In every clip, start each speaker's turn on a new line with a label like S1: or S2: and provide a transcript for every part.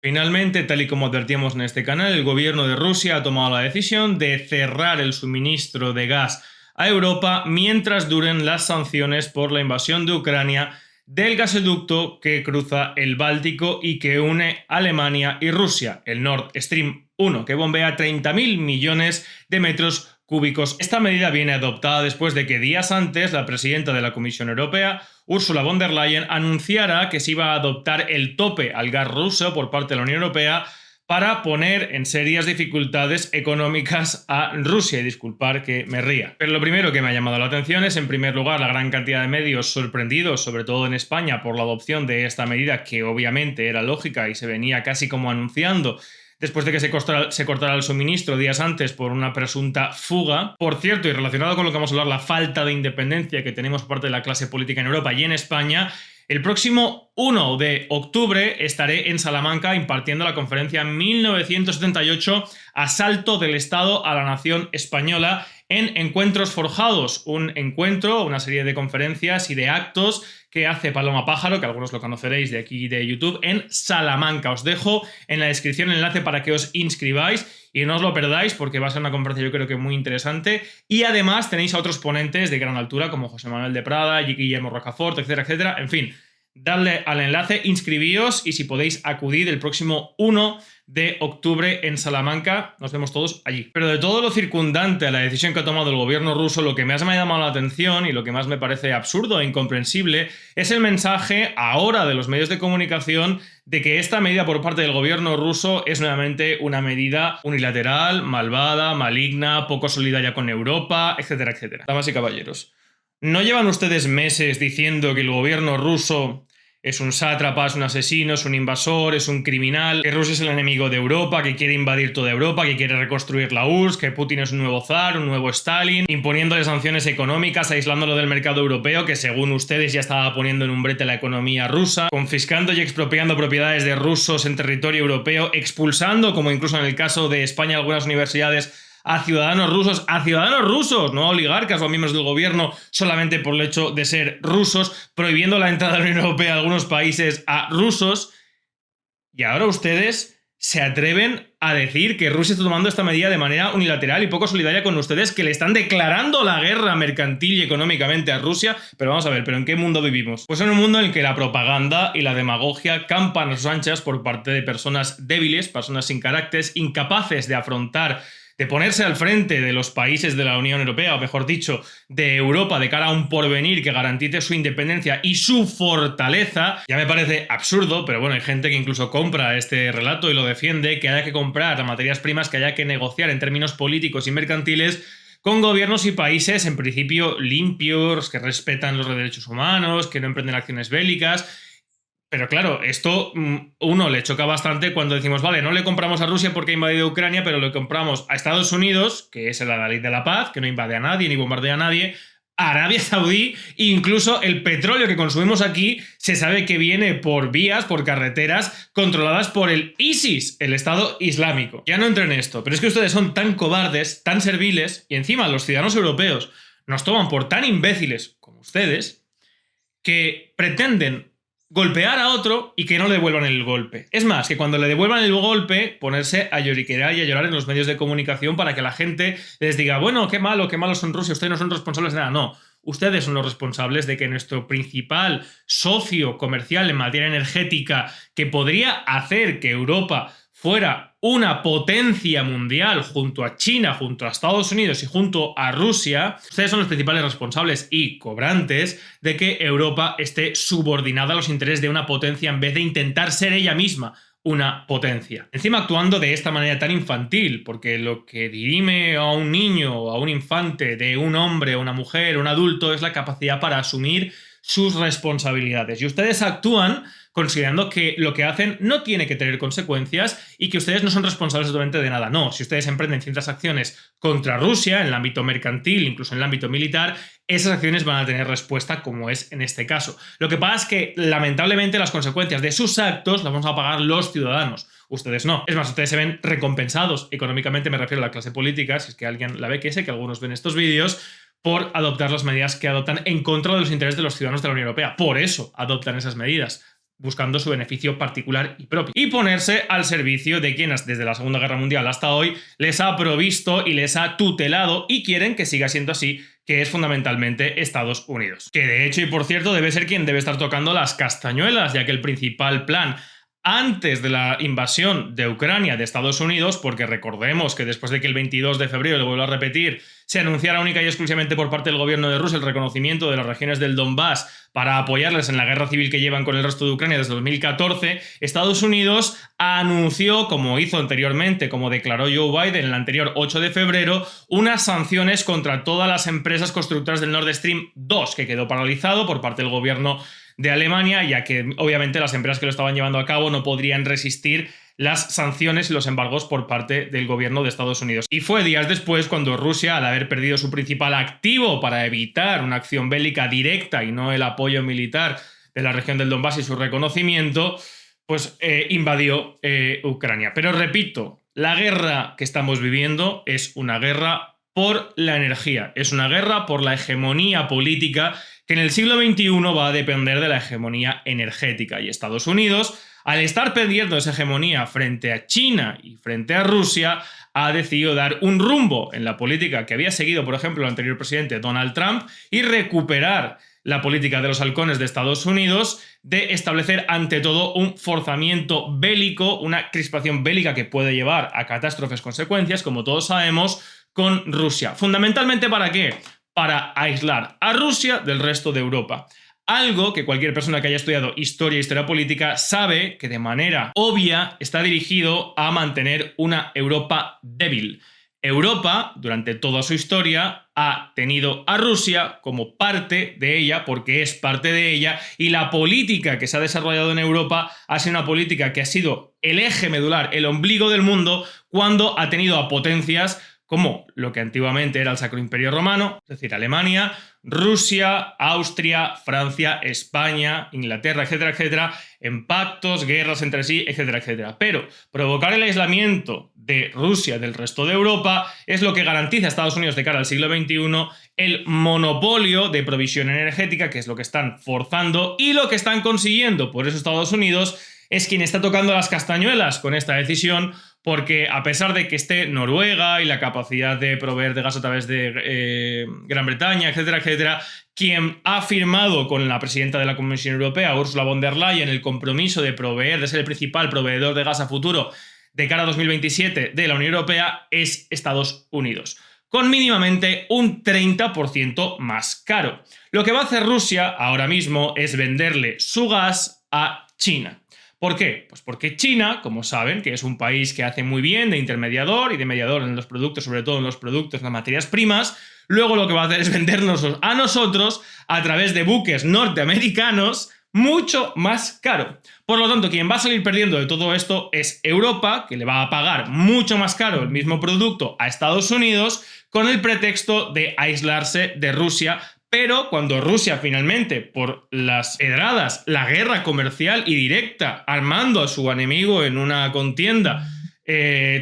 S1: Finalmente, tal y como advertíamos en este canal, el gobierno de Rusia ha tomado la decisión de cerrar el suministro de gas a Europa mientras duren las sanciones por la invasión de Ucrania del gasoducto que cruza el Báltico y que une Alemania y Rusia, el Nord Stream 1, que bombea 30.000 millones de metros cúbicos. Esta medida viene adoptada después de que días antes la presidenta de la Comisión Europea, Ursula von der Leyen, anunciara que se iba a adoptar el tope al gas ruso por parte de la Unión Europea para poner en serias dificultades económicas a Rusia. Y disculpar que me ría. Pero lo primero que me ha llamado la atención es, en primer lugar, la gran cantidad de medios sorprendidos, sobre todo en España, por la adopción de esta medida, que obviamente era lógica y se venía casi como anunciando después de que se cortara el suministro días antes por una presunta fuga. Por cierto, y relacionado con lo que vamos a hablar, la falta de independencia que tenemos por parte de la clase política en Europa y en España, el próximo 1 de octubre estaré en Salamanca impartiendo la conferencia 1978 Asalto del Estado a la Nación Española en Encuentros Forjados, un encuentro, una serie de conferencias y de actos que hace Paloma Pájaro, que algunos lo conoceréis de aquí de YouTube, en Salamanca. Os dejo en la descripción el enlace para que os inscribáis y no os lo perdáis porque va a ser una conferencia yo creo que muy interesante. Y además tenéis a otros ponentes de gran altura como José Manuel de Prada, Guillermo Rocafort, etcétera, etcétera. En fin, dadle al enlace, inscribíos y si podéis acudir el próximo 1 de octubre en Salamanca, nos vemos todos allí. Pero de todo lo circundante a la decisión que ha tomado el gobierno ruso, lo que más me ha llamado la atención y lo que más me parece absurdo e incomprensible es el mensaje ahora de los medios de comunicación de que esta medida por parte del gobierno ruso es nuevamente una medida unilateral, malvada, maligna, poco solidaria con Europa, etcétera, etcétera. Damas y caballeros, ¿no llevan ustedes meses diciendo que el gobierno ruso es un sátrapa, es un asesino, es un invasor, es un criminal, que Rusia es el enemigo de Europa, que quiere invadir toda Europa, que quiere reconstruir la URSS, que Putin es un nuevo zar, un nuevo Stalin, imponiéndole sanciones económicas, aislándolo del mercado europeo, que según ustedes ya estaba poniendo en un brete la economía rusa, confiscando y expropiando propiedades de rusos en territorio europeo, expulsando, como incluso en el caso de España, algunas universidades a ciudadanos rusos, no a oligarcas o a miembros del gobierno solamente por el hecho de ser rusos, prohibiendo la entrada a la Unión Europea a algunos países a rusos, y ahora ustedes se atreven a decir que Rusia está tomando esta medida de manera unilateral y poco solidaria con ustedes, que le están declarando la guerra mercantil y económicamente a Rusia. Pero vamos a ver, ¿pero en qué mundo vivimos? Pues en un mundo en el que la propaganda y la demagogia campan a sus anchas por parte de personas débiles, personas sin carácter, incapaces de afrontar, de ponerse al frente de los países de la Unión Europea, o mejor dicho, de Europa, de cara a un porvenir que garantice su independencia y su fortaleza. Ya me parece absurdo, pero bueno, hay gente que incluso compra este relato y lo defiende, que haya que comprar las materias primas, que haya que negociar en términos políticos y mercantiles con gobiernos y países en principio limpios, que respetan los derechos humanos, que no emprenden acciones bélicas. Pero claro, esto uno le choca bastante cuando decimos, vale, no le compramos a Rusia porque ha invadido Ucrania, pero le compramos a Estados Unidos, que es la ley de la paz, que no invade a nadie ni bombardea a nadie, a Arabia Saudí, e incluso el petróleo que consumimos aquí se sabe que viene por vías, por carreteras controladas por el ISIS, el Estado Islámico. Ya no entro en esto, pero es que ustedes son tan cobardes, tan serviles, y encima los ciudadanos europeos nos toman por tan imbéciles como ustedes, que pretenden golpear a otro y que no le devuelvan el golpe. Es más, que cuando le devuelvan el golpe, ponerse a lloriquear y a llorar en los medios de comunicación para que la gente les diga, bueno, qué malos son Rusia, ustedes no son responsables de nada. No, ustedes son los responsables de que nuestro principal socio comercial en materia energética, que podría hacer que Europa fuera una potencia mundial junto a China, junto a Estados Unidos y junto a Rusia, ustedes son los principales responsables y cobrantes de que Europa esté subordinada a los intereses de una potencia en vez de intentar ser ella misma una potencia. Encima actuando de esta manera tan infantil, porque lo que dirime a un niño o a un infante de un hombre, una mujer, un adulto, es la capacidad para asumir sus responsabilidades. Y ustedes actúan considerando que lo que hacen no tiene que tener consecuencias y que ustedes no son responsables absolutamente de nada. No, si ustedes emprenden ciertas acciones contra Rusia en el ámbito mercantil, incluso en el ámbito militar, esas acciones van a tener respuesta, como es en este caso. Lo que pasa es que, lamentablemente, las consecuencias de sus actos las vamos a pagar los ciudadanos. Ustedes no. Es más, ustedes se ven recompensados económicamente, me refiero a la clase política, si es que alguien la ve, que sé que algunos ven estos vídeos, por adoptar las medidas que adoptan en contra de los intereses de los ciudadanos de la Unión Europea. Por eso adoptan esas medidas. buscando su beneficio particular y propio, y ponerse al servicio de quienes desde la Segunda Guerra Mundial hasta hoy les ha provisto y les ha tutelado y quieren que siga siendo así, que es fundamentalmente Estados Unidos. Que de hecho y por cierto debe ser quien debe estar tocando las castañuelas, ya que el principal plan antes de la invasión de Ucrania de Estados Unidos, porque recordemos que después de que el 22 de febrero, lo vuelvo a repetir, se anunciara única y exclusivamente por parte del gobierno de Rusia el reconocimiento de las regiones del Donbass para apoyarles en la guerra civil que llevan con el resto de Ucrania desde 2014, Estados Unidos anunció, como hizo anteriormente, como declaró Joe Biden el anterior 8 de febrero, unas sanciones contra todas las empresas constructoras del Nord Stream 2, que quedó paralizado por parte del gobierno de Alemania, ya que obviamente las empresas que lo estaban llevando a cabo no podrían resistir las sanciones y los embargos por parte del gobierno de Estados Unidos. Y fue días después cuando Rusia, al haber perdido su principal activo para evitar una acción bélica directa y no el apoyo militar de la región del Donbass y su reconocimiento, pues invadió Ucrania. Pero repito, la guerra que estamos viviendo es una guerra por la energía, es una guerra por la hegemonía política que en el siglo XXI va a depender de la hegemonía energética. Y Estados Unidos, al estar perdiendo esa hegemonía frente a China y frente a Rusia, ha decidido dar un rumbo en la política que había seguido, por ejemplo, el anterior presidente Donald Trump y recuperar la política de los halcones de Estados Unidos de establecer ante todo un forzamiento bélico, una crispación bélica que puede llevar a catástrofes consecuencias, como todos sabemos, con Rusia. ¿Fundamentalmente para qué? Para aislar a Rusia del resto de Europa. Algo que cualquier persona que haya estudiado historia e historia política sabe que de manera obvia está dirigido a mantener una Europa débil. Europa, durante toda su historia, ha tenido a Rusia como parte de ella, porque es parte de ella, y la política que se ha desarrollado en Europa ha sido una política que ha sido el eje medular, el ombligo del mundo, cuando ha tenido a potencias como lo que antiguamente era el Sacro Imperio Romano, es decir, Alemania, Rusia, Austria, Francia, España, Inglaterra, etcétera, etcétera, en pactos, guerras entre sí, etcétera, etcétera. Pero provocar el aislamiento de Rusia del resto de Europa es lo que garantiza a Estados Unidos de cara al siglo XXI el monopolio de provisión energética, que es lo que están forzando y lo que están consiguiendo. Por eso Estados Unidos es quien está tocando las castañuelas con esta decisión, porque a pesar de que esté Noruega y la capacidad de proveer de gas a través de Gran Bretaña, etcétera, etcétera, quien ha firmado con la presidenta de la Comisión Europea, Ursula von der Leyen, el compromiso de proveer, de ser el principal proveedor de gas a futuro de cara a 2027 de la Unión Europea, es Estados Unidos, con mínimamente un 30% más caro. Lo que va a hacer Rusia ahora mismo es venderle su gas a China. ¿Por qué? Pues porque China, como saben, que es un país que hace muy bien de intermediador y de mediador en los productos, sobre todo en los productos, en las materias primas, luego lo que va a hacer es vendernos a nosotros a través de buques norteamericanos mucho más caro. Por lo tanto, quien va a salir perdiendo de todo esto es Europa, que le va a pagar mucho más caro el mismo producto a Estados Unidos con el pretexto de aislarse de Rusia. Pero cuando Rusia finalmente, por las pedradas, la guerra comercial y directa, armando a su enemigo en una contienda,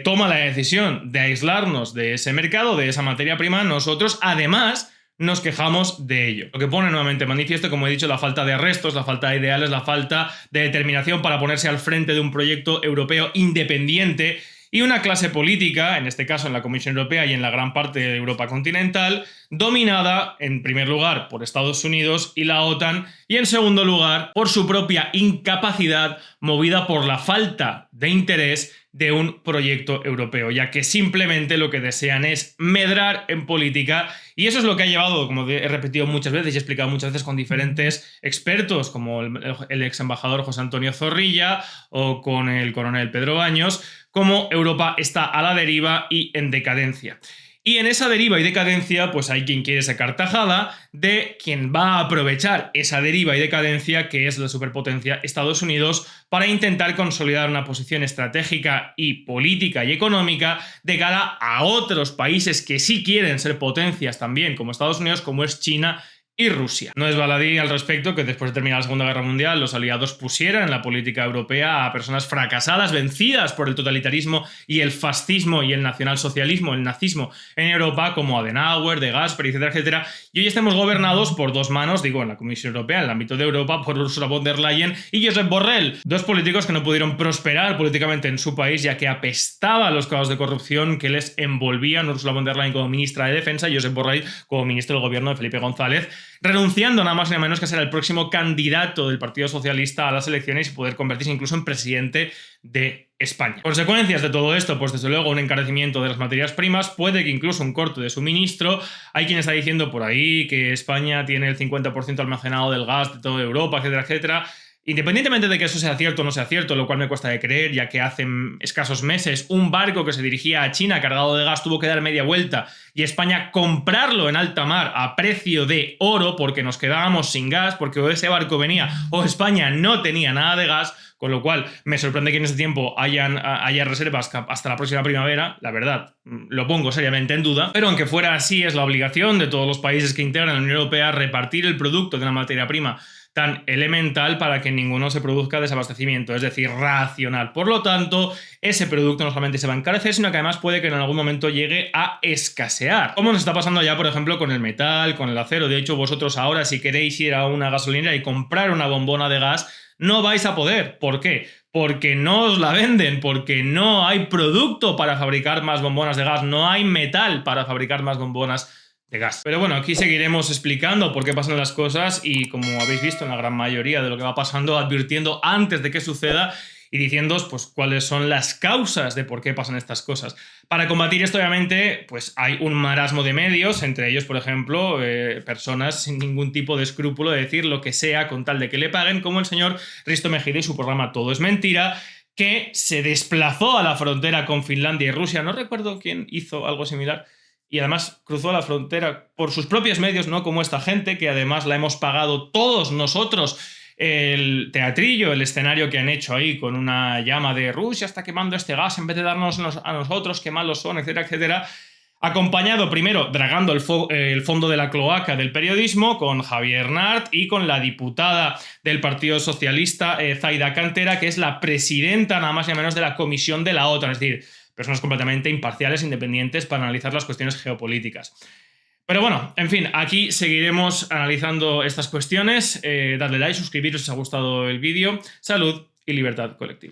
S1: toma la decisión de aislarnos de ese mercado, de esa materia prima, nosotros además nos quejamos de ello. Lo que pone nuevamente en manifiesto, como he dicho, la falta de arrestos, la falta de ideales, la falta de determinación para ponerse al frente de un proyecto europeo independiente y una clase política, en este caso en la Comisión Europea y en la gran parte de Europa continental, dominada en primer lugar por Estados Unidos y la OTAN y en segundo lugar por su propia incapacidad movida por la falta de interés de un proyecto europeo, ya que simplemente lo que desean es medrar en política y eso es lo que ha llevado, como he repetido muchas veces y he explicado muchas veces con diferentes expertos como el ex embajador José Antonio Zorrilla o con el coronel Pedro Baños, como Europa está a la deriva y en decadencia. Y en esa deriva y decadencia, pues hay quien quiere sacar tajada de quien va a aprovechar esa deriva y decadencia, que es la superpotencia Estados Unidos, para intentar consolidar una posición estratégica y política y económica de cara a otros países que sí quieren ser potencias también, como Estados Unidos, como es China y Rusia. No es baladí al respecto que después de terminar la Segunda Guerra Mundial los aliados pusieran en la política europea a personas fracasadas, vencidas por el totalitarismo y el fascismo y el nacionalsocialismo, el nazismo en Europa, como Adenauer, De Gasperi, etcétera, etcétera. Y hoy estamos gobernados por dos manos, digo, en la Comisión Europea, en el ámbito de Europa, por Ursula von der Leyen y Josep Borrell, dos políticos que no pudieron prosperar políticamente en su país ya que apestaba los casos de corrupción que les envolvían. Ursula von der Leyen como ministra de Defensa y Josep Borrell como ministro del gobierno de Felipe González, renunciando nada más ni nada menos que a ser el próximo candidato del Partido Socialista a las elecciones y poder convertirse incluso en presidente de España. Consecuencias de todo esto, pues desde luego un encarecimiento de las materias primas, puede que incluso un corte de suministro. Hay quien está diciendo por ahí que España tiene el 50% almacenado del gas de toda Europa, etcétera, etcétera. Independientemente de que eso sea cierto o no sea cierto, lo cual me cuesta de creer, ya que hace escasos meses un barco que se dirigía a China cargado de gas tuvo que dar media vuelta y España comprarlo en alta mar a precio de oro porque nos quedábamos sin gas, porque o ese barco venía o España no tenía nada de gas, con lo cual me sorprende que en ese tiempo haya reservas hasta la próxima primavera. La verdad, lo pongo seriamente en duda, pero aunque fuera así, es la obligación de todos los países que integran la Unión Europea repartir el producto de una materia prima tan elemental para que ninguno se produzca desabastecimiento, es decir, racional. Por lo tanto, ese producto no solamente se va a encarecer, sino que además puede que en algún momento llegue a escasear. Como nos está pasando ya, por ejemplo, con el metal, con el acero. De hecho, vosotros ahora, si queréis ir a una gasolinera y comprar una bombona de gas, no vais a poder. ¿Por qué? Porque no os la venden, porque no hay producto para fabricar más bombonas de gas, no hay metal para fabricar más bombonas de gas. Pero bueno, aquí seguiremos explicando por qué pasan las cosas y, como habéis visto en la gran mayoría de lo que va pasando, advirtiendo antes de que suceda y diciéndoos pues cuáles son las causas de por qué pasan estas cosas. Para combatir esto, obviamente, pues hay un marasmo de medios, entre ellos, por ejemplo, personas sin ningún tipo de escrúpulo de decir lo que sea con tal de que le paguen, como el señor Risto Mejide y su programa Todo es Mentira, que se desplazó a la frontera con Finlandia y Rusia. No recuerdo quién hizo algo similar. Y además cruzó la frontera por sus propios medios, no como esta gente, que además la hemos pagado todos nosotros. El teatrillo, el escenario que han hecho ahí con una llama de Rusia está quemando este gas en vez de darnos a nosotros, qué malos son, etcétera, etcétera. Acompañado primero, dragando el fondo de la cloaca del periodismo, con Javier Nart y con la diputada del Partido Socialista, Zaida Cantera, que es la presidenta nada más y nada menos de la Comisión de la OTAN, es decir, personas completamente imparciales, independientes para analizar las cuestiones geopolíticas. Pero bueno, en fin, aquí seguiremos analizando estas cuestiones. Dadle like, suscribiros si os ha gustado el vídeo. Salud y libertad colectiva.